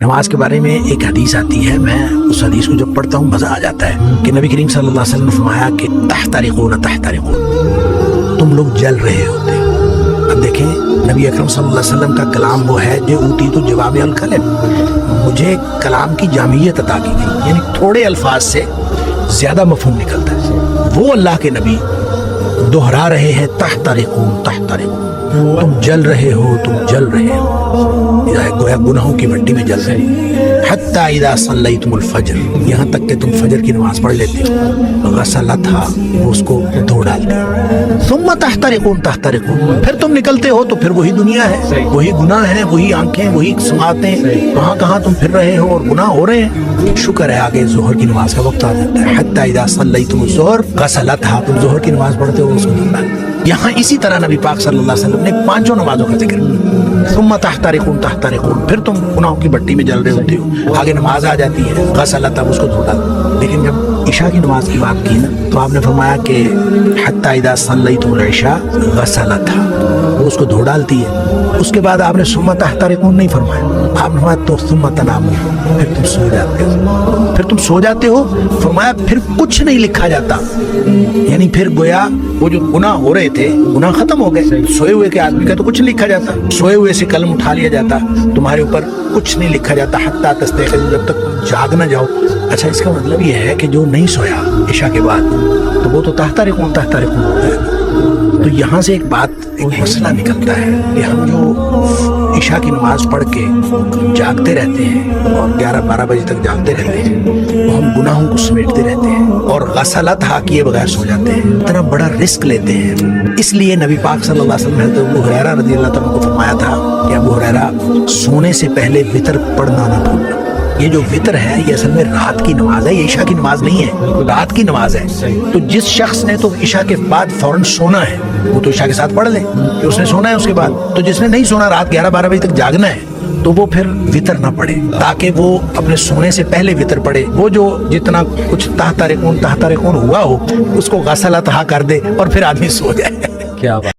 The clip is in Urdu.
نماز کے بارے میں ایک حدیث آتی ہے، میں اس حدیث کو جب پڑھتا ہوں مزہ آ جاتا ہے کہ نبی کریم صلی اللہ علیہ وسلم نے فرمایا کہ تحترقون تحترقون، تم لوگ جل رہے ہوتے ہو۔ اب دیکھیں نبی اکرم صلی اللہ علیہ وسلم کا کلام وہ ہے جو اوتی تو جوامع الکلم، مجھے کلام کی جامعیت عطا کی گئی، یعنی تھوڑے الفاظ سے زیادہ مفہوم نکلتا ہے۔ وہ اللہ کے نبی دہرا رہے ہیں تحترقون تحترقون، تم جل رہے ہو، تم جل رہے ہو، گویا گناہوں کی مٹی میں جل رہے ہو۔ حتی اذا صلیتم الفجر، یہاں تک کہ تم فجر کی نماز پڑھ لیتے ہو، غسلتھا، اس کو دھو ڈالتے ہو، ثم تحترقون تحترقون، پھر تم نکلتے ہو تو پھر وہی دنیا ہے، وہی گناہ ہے، وہی آنکھیں، وہی سماعتیں، کہاں کہاں تم پھر رہے ہو اور گناہ ہو رہے ہیں۔ شکر ہے آگے ظہر کی نماز کا وقت آ جاتا ہے، حتی اذا صلیتم الظہر غسلتھا، تم ظہر کی نماز پڑھتے ہو، اس کو دھو ڈالتے ہو۔ یہاں اسی طرح نبی پاک صلی اللہ علیہ وسلم نے پانچوں نمازوں کا ذکر کیا، ثم تحترقون تحترقون، پھر تم گناہوں کی بٹی میں جل رہے ہوتے ہو، آگے نماز آ جاتی ہے، غسلت، اب اس کو دھو ڈالو۔ لیکن جب عشاء کی نماز کی بات کی نا تو آپ نے فرمایا کہ حتی اذا صلیتم العشاء غسلتھا، وہ اس کو دھو ڈالتی ہے۔ اس کے بعد آپ نے ثم تحترقون نہیں فرمایا، آپ نے فرمایا تو ثم تنامون، پھر تم سو جاتے ہو، پھر تم سو جاتے ہو، فرمایا پھر کچھ نہیں لکھا جاتا، یعنی پھر گویا وہ جو گناہ ہو رہے تھے گناہ ختم ہو گئے۔ سوئے ہوئے کے آدمی کا تو کچھ نہیں لکھا جاتا، سوئے ہوئے سے قلم اٹھا لیا جاتا، تمہارے اوپر کچھ نہیں لکھا جاتا حتی تستيقظوا، جب تک جاگ نہ جاؤ۔ اچھا اس کا مطلب یہ ہے کہ جو نہیں سویا عشاء کے بعد تو وہ تو تحترقون تحترقون ہوتا ہے۔ تو یہاں سے ایک بات، ایک مسئلہ نکلتا ہے کہ ہم جو عشاء کی نماز پڑھ کے جاگتے رہتے ہیں اور 11-12 بجے تک جاگتے رہتے ہیں، وہ ہم گناہوں کو سمیٹتے رہتے ہیں اور غسلتھا کیے بغیر سو جاتے ہیں، اتنا بڑا رسک لیتے ہیں۔ اس لیے نبی پاک صلی اللہ علیہ وسلم نے حضرت ابو ہریرہ رضی اللہ تعالیٰ کو فرمایا تھا کہ ابو ہریرہ سونے سے پہلے وتر پڑھنا نہ بھولنا۔ یہ جو وتر ہے یہ اصل میں رات کی نماز ہے، یہ عشاء کی نماز نہیں ہے، رات کی نماز ہے۔ تو جس شخص نے تو عشاء کے بعد فوراً سونا ہے وہ تو عشاء کے ساتھ پڑھ لے کہ اس نے سونا ہے اس کے بعد، تو جس نے نہیں سونا رات 11-12 بجے تک جاگنا ہے تو وہ پھر وتر نہ پڑھے، تاکہ وہ اپنے سونے سے پہلے وتر پڑھے، وہ جو جتنا کچھ تحترقون تحترقون ہوا ہو اس کو غسلتھا کر دے اور پھر آدمی سو جائے۔ کیا بات